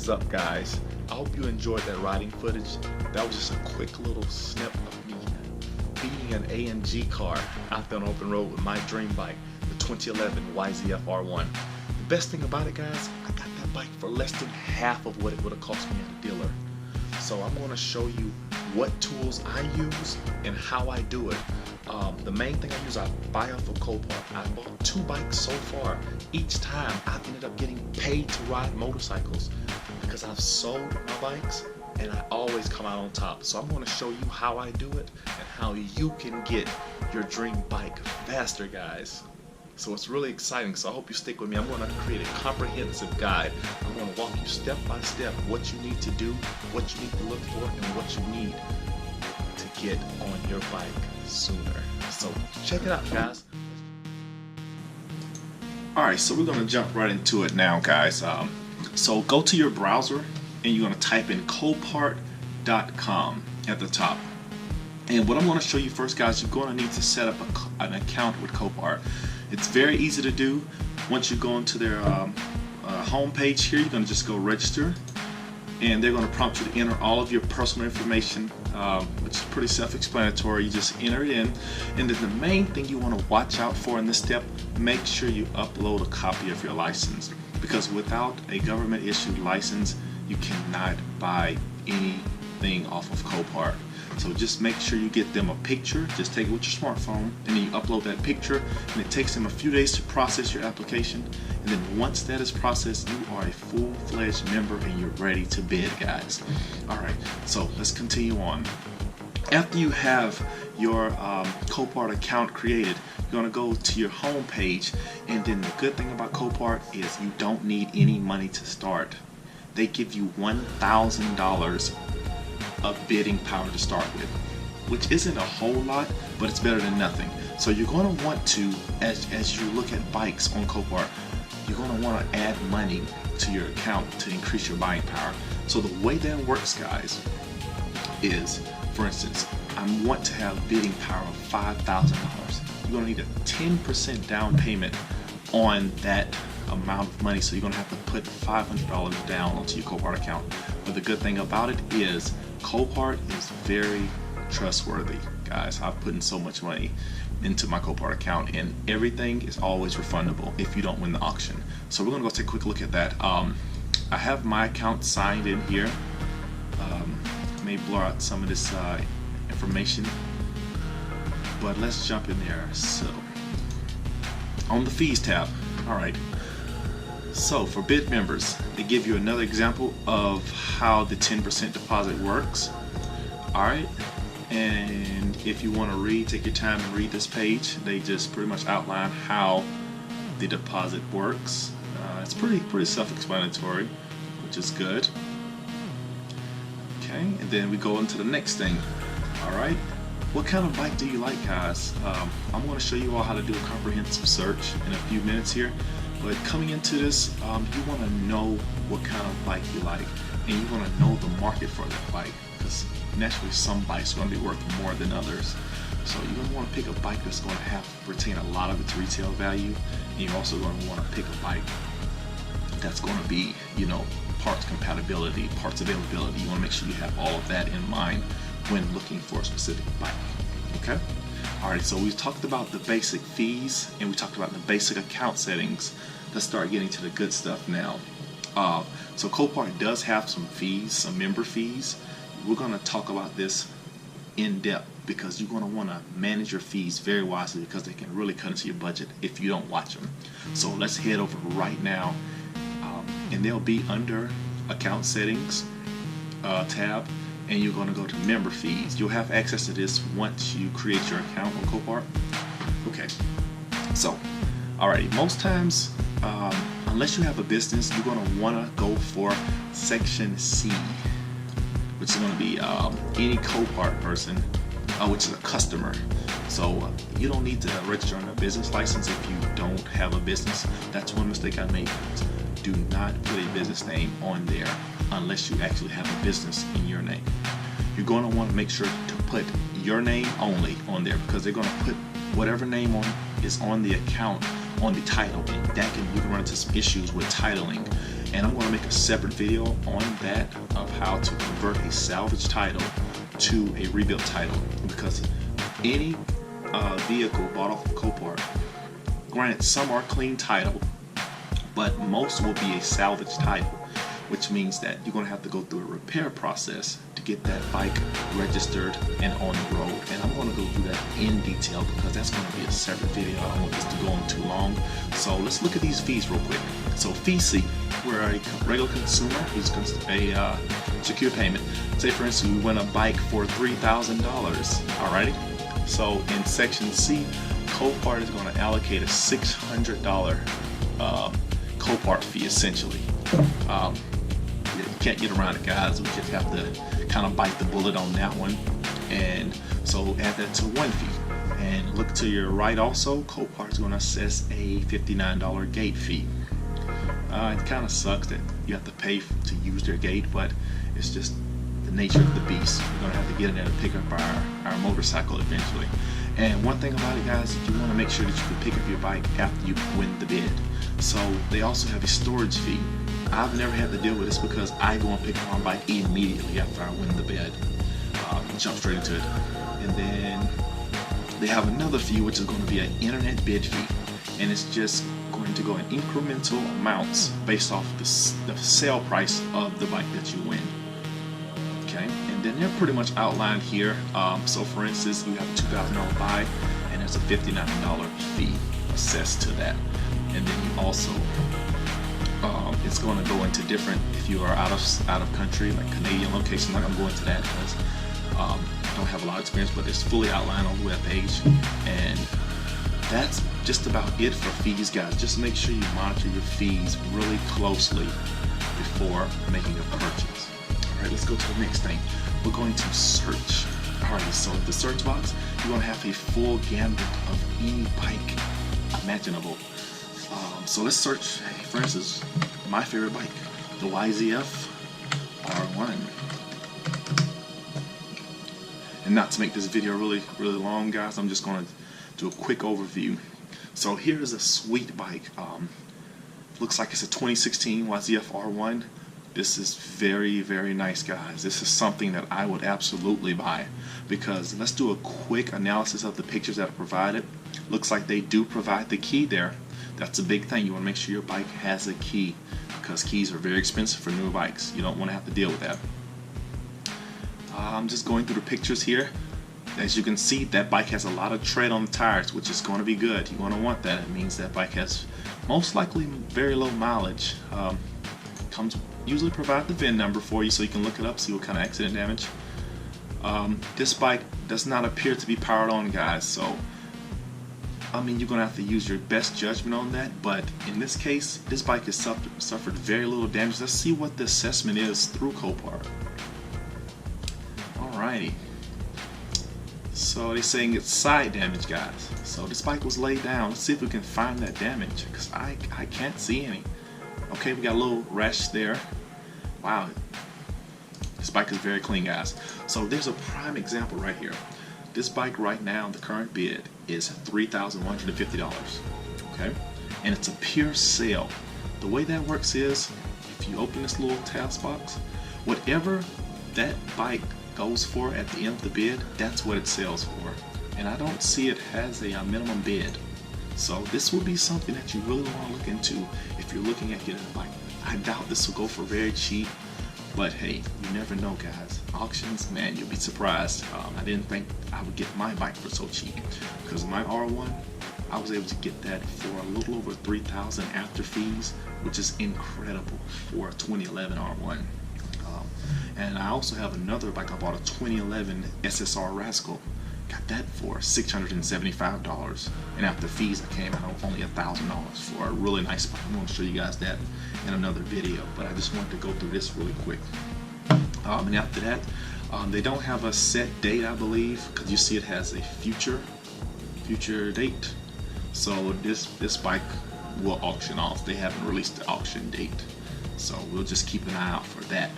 What's up, guys? I hope you enjoyed that riding footage. That was just a quick little snip of me beating an AMG car out there on open road with my dream bike, the 2011 YZF R1. The best thing about it, guys, I got that bike for less than half of what it would have cost me at a dealer. So I'm going to show you what tools I use and how I do it. The main thing I use, I buy off of Copart. I bought 2 bikes so far. Each time I've ended up getting paid to ride motorcycles because I've sold my bikes and I always come out on top. So I'm going to show you how I do it and how you can get your dream bike faster, guys. So it's really exciting, so I hope you stick with me. I'm going to create a comprehensive guide. I'm going to walk you step by step what you need to do, what you need to look for, and what you need to get on your bike sooner. So check it out, guys. Alright, so we're going to jump right into it now, guys. So go to your browser and you're going to type in copart.com at the top. And what I'm going to show you first, guys, you're going to need to set up an account with Copart. It's very easy to do. Once you go into their home page here, you're going to just go register, and they're going to prompt you to enter all of your personal information, which is pretty self-explanatory. You just enter it in, and then the main thing you want to watch out for in this step, make sure you upload a copy of your license, because without a government-issued license, you cannot buy anything off of Copart. So just make sure you get them a picture. Just take it with your smartphone, and then you upload that picture, and it takes them a few days to process your application. And then once that is processed, you are a full-fledged member and you're ready to bid, guys. Alright, so let's continue on. After you have your Copart account created, you're going to go to your home page, and then the good thing about Copart is you don't need any money to start. They give you $1,000 of bidding power to start with, which isn't a whole lot, but it's better than nothing. So you're going to want to, as you look at bikes on Copart, you're going to want to add money to your account to increase your buying power. So the way that works, guys, is, for instance, I want to have bidding power of $5,000. You're going to need a 10% down payment on that amount of money, so you're going to have to put $500 down onto your Copart account. But the good thing about it is Copart is very trustworthy, guys. I've put in so much money into my Copart account, and everything is always refundable if you don't win the auction. So we're going to go take a quick look at that. I have my account signed in here. May blur out some of this information, but let's jump in there. So on the fees tab, alright, so for bid members, they give you another example of how the 10% deposit works. Alright, and if you want to read, take your time and read this page. They just pretty much outline how the deposit works. It's pretty self-explanatory, which is good. Okay, and then we go into the next thing. Alright, what kind of bike do you like, guys? I'm going to show you all how to do a comprehensive search in a few minutes here. But coming into this, you want to know what kind of bike you like, and you want to know the market for that bike, because naturally some bikes are going to be worth more than others. So you're going to want to pick a bike that's going to retain a lot of its retail value, and you're also going to want to pick a bike that's going to be, you know, parts compatibility, parts availability. You want to make sure you have all of that in mind when looking for a specific bike. Okay? Alright, so we talked about the basic fees and we talked about the basic account settings. Let's start getting to the good stuff now. So Copart does have some fees, some member fees. We're going to talk about this in depth because you're going to want to manage your fees very wisely, because they can really cut into your budget if you don't watch them. So let's head over right now, and they'll be under account settings tab, and you're going to go to member fees. You'll have access to this once you create your account on Copart. Okay, so alrighty, most times unless you have a business, you're going to want to go for section C, which is going to be any Copart person, which is a customer. So you don't need to register on a business license if you don't have a business. That's one mistake I made. Do not put a business name on there unless you actually have a business in your name. You're going to want to make sure to put your name only on there, because they're going to put whatever name is on the account on the title, and you can run into some issues with titling, and I'm going to make a separate video on that of how to convert a salvage title to a rebuilt title, because any vehicle bought off of Copart, granted some are clean title, but most will be a salvage title, which means that you're going to have to go through a repair process to get that bike registered and on the road. And I'm going to go through that in detail because that's going to be a separate video. I don't want this to go on too long. So let's look at these fees real quick. So fee C, we're a regular consumer who's a secure payment. Say for instance we win a bike for $3,000. Alrighty. So in section C, Copart is going to allocate a $600 Copart fee essentially. You can't get around it, guys. We just have to kind of bite the bullet on that one, and so add that to one fee. And look to your right also, Copart is going to assess a $59 gate fee. It kind of sucks that you have to pay to use their gate, but it's just the nature of the beast. We're going to have to get in there to pick up our motorcycle eventually. And one thing about it, guys, you want to make sure that you can pick up your bike after you win the bid. So they also have a storage fee. I've never had to deal with this because I go and pick up my bike immediately after I win the bid. Jump straight into it. And then they have another fee, which is going to be an internet bid fee. And it's just going to go in incremental amounts based off the sale price of the bike that you win. Okay, and then they're pretty much outlined here. So for instance, you have a $2,000 buy and there's a $59 fee assessed to that. And then you also it's going to go into different, if you are out of country, like Canadian locations. I'm not going to go into that because I don't have a lot of experience, but it's fully outlined on the web page. And that's just about it for fees, guys. Just make sure you monitor your fees really closely before making a purchase. Alright, let's go to the next thing. We're going to search. Alright, so the search box, you're going to have a full gambit of any bike imaginable. So let's search, for instance, my favorite bike, the YZF R1. And not to make this video really long, guys, I'm just going to do a quick overview. So here is a sweet bike. Looks like it's a 2016 YZF R1. This is very nice, guys. This is something that I would absolutely buy, because let's do a quick analysis of the pictures that are provided. Looks like they do provide the key there. That's a big thing. You want to make sure your bike has a key, because keys are very expensive for newer bikes. You don't want to have to deal with that. I'm just going through the pictures here. As you can see, that bike has a lot of tread on the tires, which is going to be good. You want to want that. It means that bike has most likely very low mileage. Usually provide the VIN number for you so you can look it up, see what kind of accident damage. This bike does not appear to be powered on, guys, so I mean, you're going to have to use your best judgment on that, but in this case, this bike has suffered very little damage. Let's see what the assessment is through Copart. Alrighty. So they're saying it's side damage, guys. So this bike was laid down. Let's see if we can find that damage, because I can't see any. Okay, we got a little rash there. Wow. This bike is very clean, guys. So there's a prime example right here. This bike right now, the current bid is $3,150, okay? And it's a pure sale. The way that works is, if you open this little task box, whatever that bike goes for at the end of the bid, that's what it sells for. And I don't see it has a minimum bid. So this will be something that you really want to look into if you're looking at getting a bike. I doubt this will go for very cheap, but hey, you never know, guys. Auctions, man, you'll be surprised. I didn't think I would get my bike for so cheap, because my R1, I was able to get that for a little over $3,000 after fees, which is incredible for a 2011 R1. And I also have another bike. I bought a 2011 SSR Rascal. Got that for $675, and after fees I came out only $1,000 for a really nice bike. I'm going to show you guys that in another video, but I just wanted to go through this really quick. And after that, they don't have a set date, I believe, because you see it has a future date. So this bike will auction off. They haven't released the auction date, so we'll just keep an eye out for that.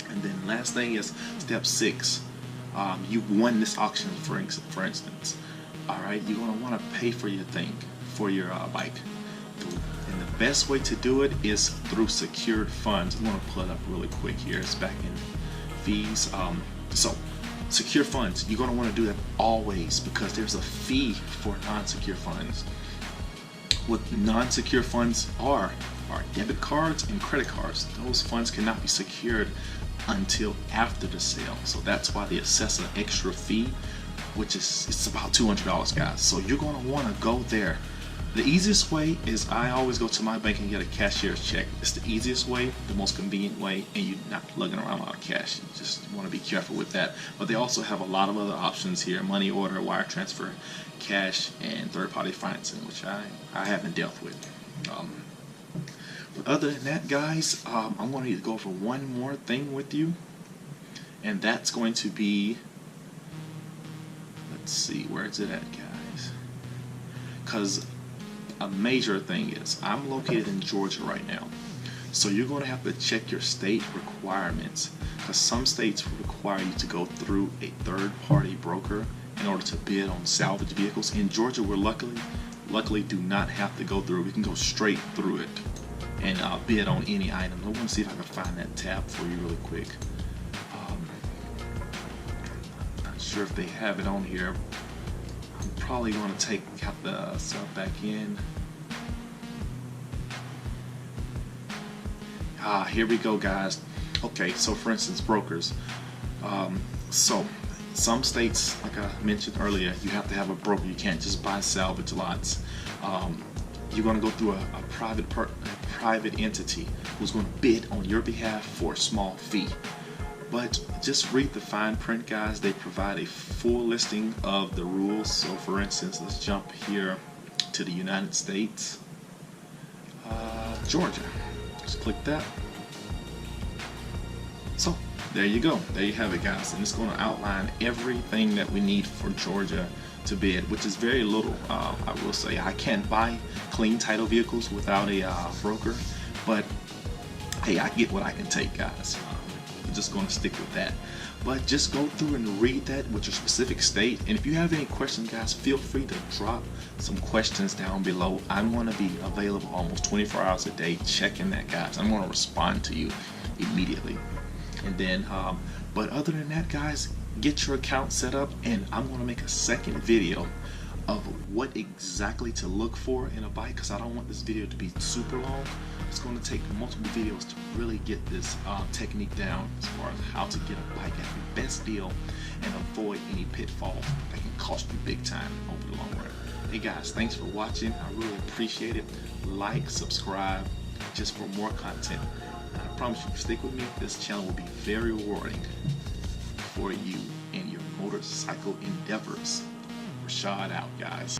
And then last thing is step 6. You won this auction, for instance. All right, you're gonna want to pay for your thing, for your bike. And the best way to do it is through secured funds. I'm going to pull it up really quick here. It's back in fees. So secure funds, you're going to want to do that always, because there's a fee for non-secure funds. What non-secure funds are debit cards and credit cards. Those funds cannot be secured until after the sale. So that's why they assess an extra fee, which is, it's about $200, guys. So you're going to want to go there. The easiest way is I always go to my bank and get a cashier's check. It's the easiest way, the most convenient way, and you're not lugging around a lot of cash. You just want to be careful with that. But they also have a lot of other options here: money order, wire transfer, cash, and third-party financing, which I haven't dealt with. But other than that, guys, I'm going to go over one more thing with you, and that's going to be, let's see, where is it at, guys? Because a major thing is, I'm located in Georgia right now, so you're going to have to check your state requirements, because some states require you to go through a third-party broker in order to bid on salvage vehicles. In Georgia, we're luckily do not have to go through. We can go straight through it and bid on any item. I want to see if I can find that tab for you really quick. Not sure if they have it on here. I'm probably going to have the sub back in. Here we go, guys. Okay, so for instance, brokers. So some states, like I mentioned earlier, you have to have a broker. You can't just buy salvage lots. You're going to go through a private entity who's going to bid on your behalf for a small fee. But just read the fine print, guys. They provide a full listing of the rules. So for instance, let's jump here to the United States, Georgia. Just click that. So there you go. There you have it, guys. And it's going to outline everything that we need for Georgia to bid, which is very little. I will say I can't buy clean title vehicles without a broker, but hey, I get what I can take, guys. I'm just going to stick with that. But just go through and read that with your specific state. And if you have any questions, guys, feel free to drop some questions down below. I'm going to be available almost 24 hours a day checking that, guys. I'm going to respond to you immediately. And then, but other than that, guys, get your account set up, and I'm going to make a second video of what exactly to look for in a bike, because I don't want this video to be super long. It's going to take multiple videos to really get this technique down as far as how to get a bike at the best deal and avoid any pitfalls that can cost you big time over the long run. Hey guys, thanks for watching. I really appreciate it. Like, subscribe, just for more content. And I promise you, stick with me. This channel will be very rewarding for you in your motorcycle endeavors. Rashad out, guys.